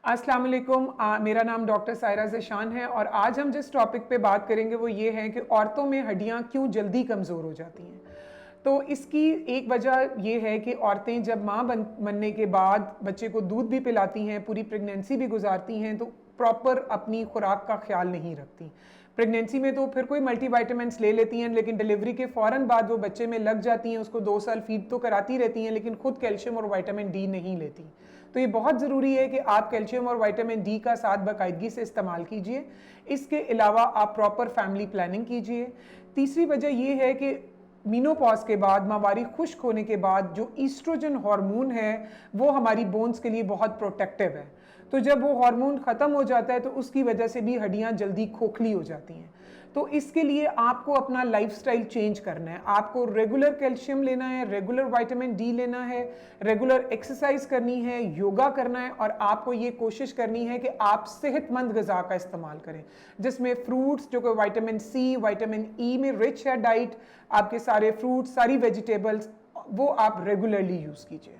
अस्सलाम वालेकुम। मेरा नाम डॉक्टर सायरा ज़ेशान है और आज हम जिस टॉपिक पे बात करेंगे वो ये है कि औरतों में हड्डियाँ क्यों जल्दी कमज़ोर हो जाती हैं। तो इसकी एक वजह ये है कि औरतें जब माँ बनने के बाद बच्चे को दूध भी पिलाती हैं, पूरी प्रेगनेंसी भी गुजारती हैं, तो प्रॉपर अपनी खुराक का ख्याल नहीं रखती। प्रेगनेंसी में तो फिर कोई मल्टीविटामिन्स ले लेती हैं, लेकिन डिलीवरी के फ़ौरन बाद वो बच्चे में लग जाती हैं, उसको 2 साल फीड तो कराती रहती हैं, लेकिन खुद कैल्शियम और विटामिन डी नहीं लेती। तो ये बहुत ज़रूरी है कि आप कैल्शियम और विटामिन डी का साथ बाकायदगी से इस्तेमाल कीजिए। इसके अलावा आप प्रॉपर फैमिली प्लानिंग कीजिए। तीसरी वजह ये है कि मीनोपॉज के बाद, माहवारी खुश्क होने के बाद जो ईस्ट्रोजन हार्मोन है वो हमारी बोन्स के लिए बहुत प्रोटेक्टिव है। तो जब वो हार्मोन ख़त्म हो जाता है तो उसकी वजह से भी हड्डियाँ जल्दी खोखली हो जाती हैं। तो इसके लिए आपको अपना लाइफस्टाइल चेंज करना है। आपको रेगुलर कैल्शियम लेना है, रेगुलर विटामिन डी लेना है, रेगुलर एक्सरसाइज करनी है, योगा करना है और आपको ये कोशिश करनी है कि आप सेहतमंद ग़िज़ा का इस्तेमाल करें, जिसमें फ्रूट्स जो कि विटामिन सी, विटामिन ई में रिच है डाइट, आपके सारे फ्रूट्स, सारी वेजिटेबल्स वो आप रेगुलरली यूज़ कीजिए।